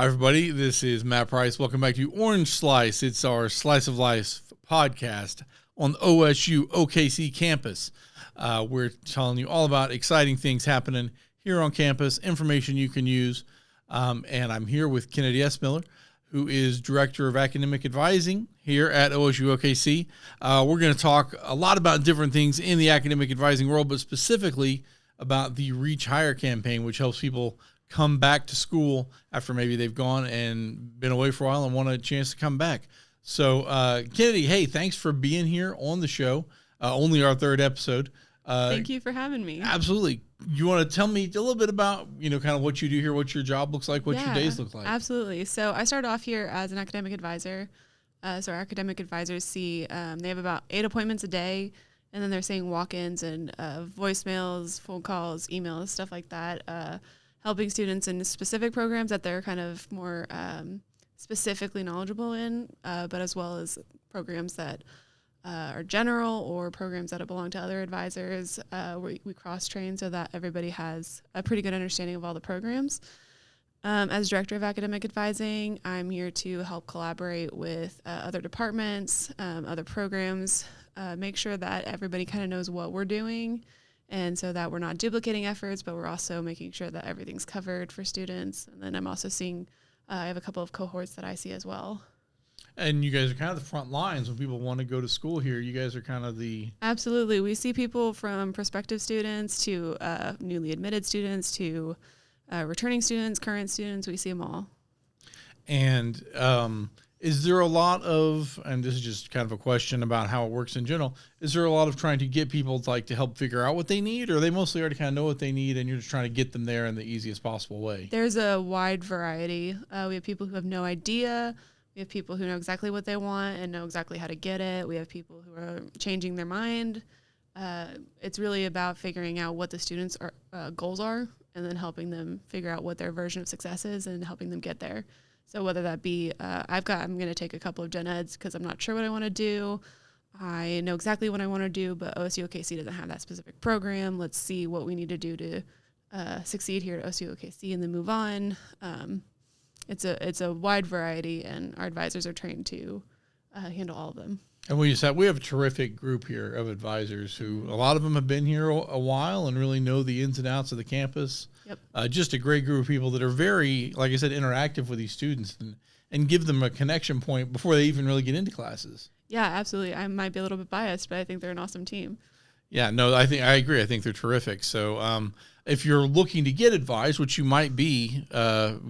Hi, everybody. This is Matt Price. Welcome back to Orange Slice. It's our Slice of Life podcast on the OSU-OKC campus. We're telling you all about exciting things happening here on campus, information you can use. And I'm here with Kennedy Essmiller, who is Director of Academic Advising here at OSU-OKC. We're going to talk a lot about different things in the academic advising world, but specifically about the Reach Higher campaign, which helps people come back to school after maybe they've gone and been away for a while and want a chance to come back. So, Kennedy, hey, thanks for being here on the show. Only our third episode. Thank you for having me. Absolutely. You want to tell me a little bit about, kind of what you do here, what your job looks like, what your days look like? Absolutely. So I started off here as an academic advisor. So our academic advisors see, they have about 8 appointments a day, and then they're seeing walk-ins and voicemails, phone calls, emails, stuff like that, helping students in specific programs that they're kind of more specifically knowledgeable in, but as well as programs that are general or programs that belong to other advisors. We cross-train so that everybody has a pretty good understanding of all the programs. As Director of Academic Advising, I'm here to help collaborate with other departments, other programs, make sure that everybody kind of knows what we're doing, and so that we're not duplicating efforts, but we're also making sure that everything's covered for students. And then I'm also seeing, I have a couple of cohorts that I see as well. And you guys are kind of the front lines when people want to go to school here. You guys are kind of the... Absolutely. We see people from prospective students to newly admitted students to returning students, current students. We see them all. And is there a lot of, and this is just kind of a question about how it works in general, is there a lot of trying to get people to help figure out what they need, or they mostly already kind of know what they need and you're just trying to get them there in the easiest possible way? There's a wide variety. We have people who have no idea. We have people who know exactly what they want and know exactly how to get it. We have people who are changing their mind. It's really about figuring out what the students' goals are and then helping them figure out what their version of success is and helping them get there. So whether that be, I'm going to take a couple of gen eds because I'm not sure what I want to do. I know exactly what I want to do, but OSU-OKC doesn't have that specific program. Let's see what we need to do to succeed here at OSU-OKC and then move on. It's a wide variety, and our advisors are trained to handle all of them. And we have a terrific group here of advisors who, a lot of them have been here a while and really know the ins and outs of the campus. Yep. Just a great group of people that are very, like I said, interactive with these students and give them a connection point before they even really get into classes. Yeah, absolutely. I might be a little bit biased, but I think they're an awesome team. Yeah, no, I agree. I think they're terrific. So if you're looking to get advice, which you might be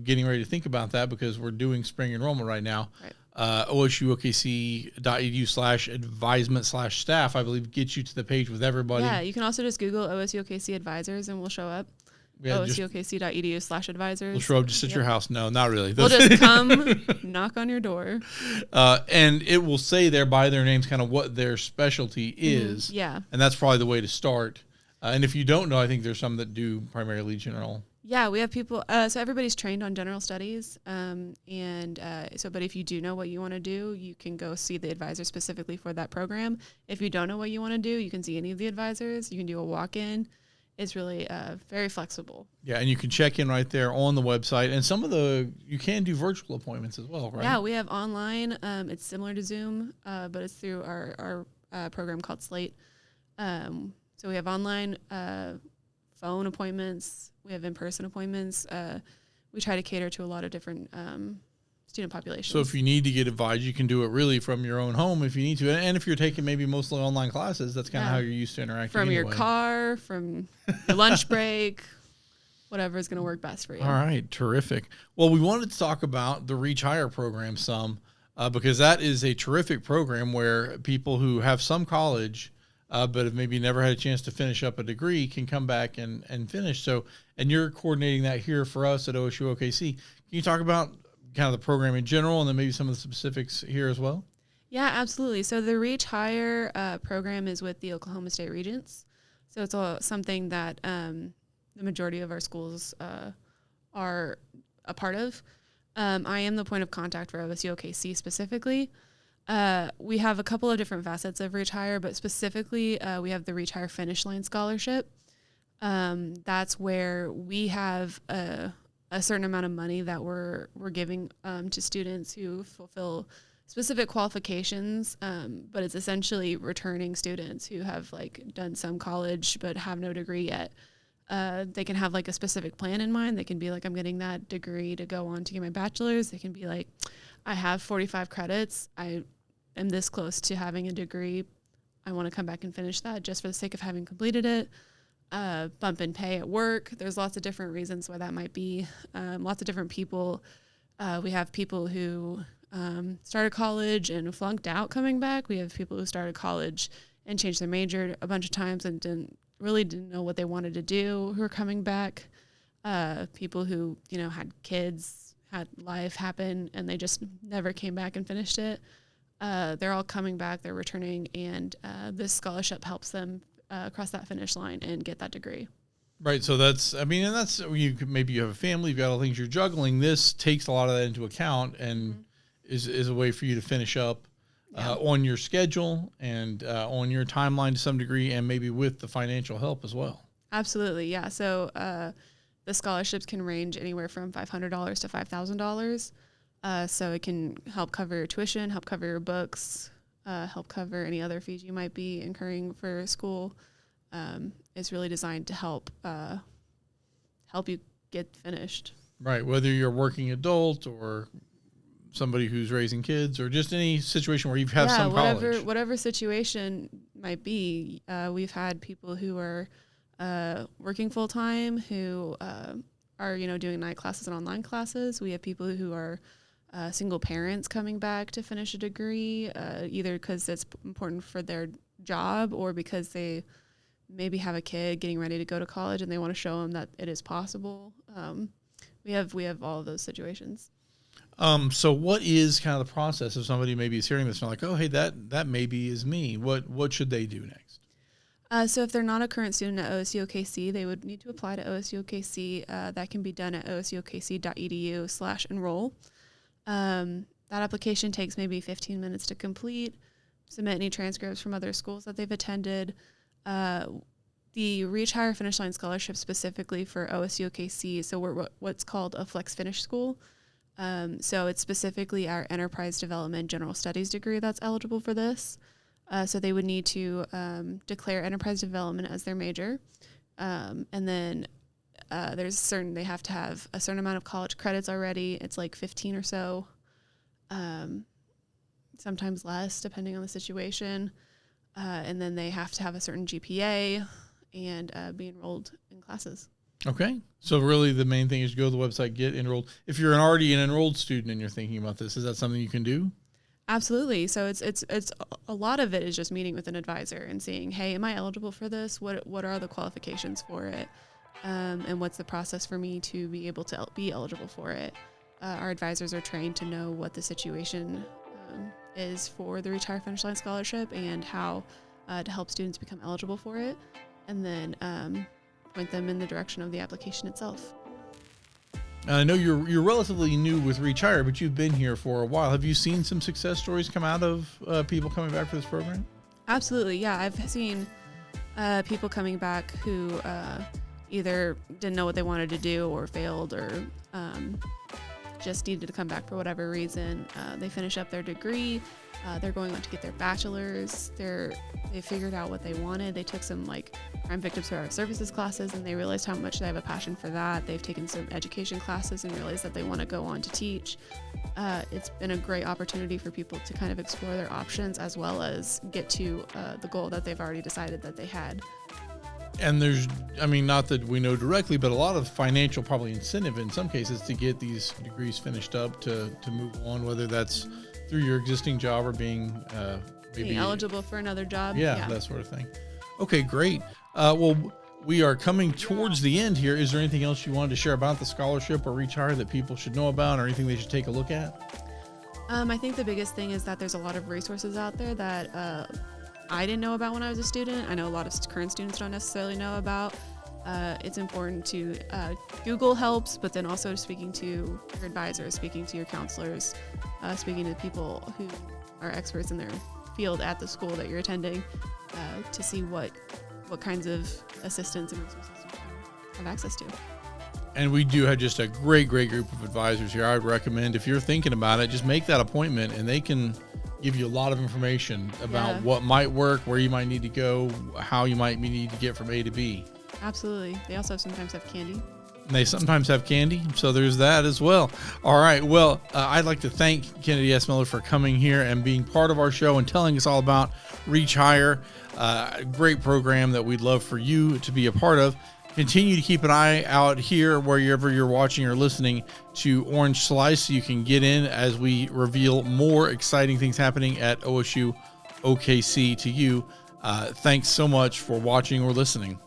getting ready to think about that because we're doing spring enrollment right now, right. OSUOKC.EDU/advisement/staff, I believe, gets you to the page with everybody. Yeah, you can also just Google OSU-OKC advisors and we'll show up. Yeah, OSUOKC.EDU/advisors. We'll show up just at your house. No, not really. We'll just come knock on your door. And it will say there by their names kind of what their specialty is. Mm-hmm. Yeah. And that's probably the way to start. And if you don't know, I think there's some that do primarily general. Yeah, we have people. So everybody's trained on general studies. But if you do know what you want to do, you can go see the advisor specifically for that program. If you don't know what you want to do, you can see any of the advisors. You can do a walk-in. It's really very flexible. Yeah, and you can check in right there on the website. And you can do virtual appointments as well, right? Yeah, we have online. It's similar to Zoom, but it's through our program called Slate. So we have online phone appointments. We have in-person appointments. We try to cater to a lot of different student populations. So if you need to get advice, you can do it really from your own home if you need to. And if you're taking maybe mostly online classes, that's kind of how you're used to interacting from anyway. Your car, from your lunch break, whatever is going to work best for you. All right, terrific. Well, we wanted to talk about the Reach Higher program some because that is a terrific program where people who have some college but have maybe never had a chance to finish up a degree can come back and finish. So, and you're coordinating that here for us at OSU-OKC. Can you talk about kind of the program in general and then maybe some of the specifics here as well? Yeah, absolutely. So the Reach Higher program is with the Oklahoma State Regents. So it's something that the majority of our schools are a part of. I am the point of contact for OSU-OKC specifically. We have a couple of different facets of Reach Higher, but specifically we have the Reach Higher Finish Line Scholarship. That's where we have a a certain amount of money that we're giving to students who fulfill specific qualifications, but it's essentially returning students who have like done some college but have no degree yet. They can have like a specific plan in mind. They can be like, I'm getting that degree to go on to get my bachelor's. They can be like, I have 45 credits. I am this close to having a degree. I want to come back and finish that just for the sake of having completed it. Bump in pay at work. There's lots of different reasons why that might be. Lots of different people. We have people who started college and flunked out coming back. We have people who started college and changed their major a bunch of times and didn't know what they wanted to do who are coming back. People who, had kids, had life happen, and they just never came back and finished it. They're all coming back, they're returning, and this scholarship helps them cross that finish line and get that degree. Right. So maybe you have a family, you've got all the things you're juggling. This takes a lot of that into account and is a way for you to finish up on your schedule and on your timeline to some degree, and maybe with the financial help as well. Absolutely. Yeah. So the scholarships can range anywhere from $500 to $5,000. So it can help cover your tuition, help cover your books, help cover any other fees you might be incurring for school. It's really designed to help you get finished. Right. Whether you're a working adult or somebody who's raising kids or just any situation where you've had some college. Whatever situation might be. We've had people who are working full time who are, doing night classes and online classes. We have people who are single parents coming back to finish a degree, either because it's important for their job or because they maybe have a kid getting ready to go to college and they want to show them that it is possible. We have all of those situations. So what is kind of the process if somebody maybe is hearing this and like, oh, hey, that maybe is me. What should they do next? So if they're not a current student at OSU-OKC, they would need to apply to OSU-OKC. That can be done at OSUOKC.EDU/enroll. That application takes maybe 15 minutes to complete. Submit any transcripts from other schools that they've attended. The Reach Higher Finish Line Scholarship specifically for OSU-OKC, so we're what's called a Flex Finish School. So it's specifically our Enterprise Development General Studies degree that's eligible for this. So they would need to declare Enterprise Development as their major. And then they have to have a certain amount of college credits already. It's like 15 or so, sometimes less depending on the situation. And then they have to have a certain GPA and be enrolled in classes. Okay. So really the main thing is to go to the website, get enrolled. If you're already an enrolled student and you're thinking about this, is that something you can do? Absolutely. So it's a lot of it is just meeting with an advisor and seeing, hey, am I eligible for this? What are the qualifications for it? And what's the process for me to be able to be eligible for it? Our advisors are trained to know what the situation is for the Reach Higher Finish Line Scholarship and how to help students become eligible for it, and then point them in the direction of the application itself. I know you're relatively new with Reach Higher, but you've been here for a while. Have you seen some success stories come out of people coming back for this program? Absolutely, yeah. I've seen people coming back who either didn't know what they wanted to do or failed or just needed to come back for whatever reason. They finish up their degree. They're going on to get their bachelor's. They figured out what they wanted. They took some crime victim services classes and they realized how much they have a passion for that. They've taken some education classes and realized that they want to go on to teach. It's been a great opportunity for people to kind of explore their options as well as get to the goal that they've already decided that they had. And there's, not that we know directly, but a lot of financial probably incentive in some cases to get these degrees finished up to move on, whether that's through your existing job or being eligible for another job. Yeah, that sort of thing. Okay, great. Well, we are coming towards the end here. Is there anything else you wanted to share about the scholarship or Reach Higher that people should know about or anything they should take a look at? I think the biggest thing is that there's a lot of resources out there that I didn't know about when I was a student. I know a lot of current students don't necessarily know about. It's important to Google helps, but then also speaking to your advisors, speaking to your counselors, speaking to people who are experts in their field at the school that you're attending to see what kinds of assistance and resources you can have access to. And we do have just a great group of advisors here. I would recommend, if you're thinking about it, just make that appointment, and they can give you a lot of information about what might work, where you might need to go, how you might need to get from A to B. Absolutely. They also sometimes have candy. They sometimes have candy, so there's that as well. All right. Well, I'd like to thank Kennedy Essmiller for coming here and being part of our show and telling us all about Reach Higher, a great program that we'd love for you to be a part of. Continue to keep an eye out here wherever you're watching or listening to Orange Slice so you can get in as we reveal more exciting things happening at OSU-OKC to you. Thanks so much for watching or listening.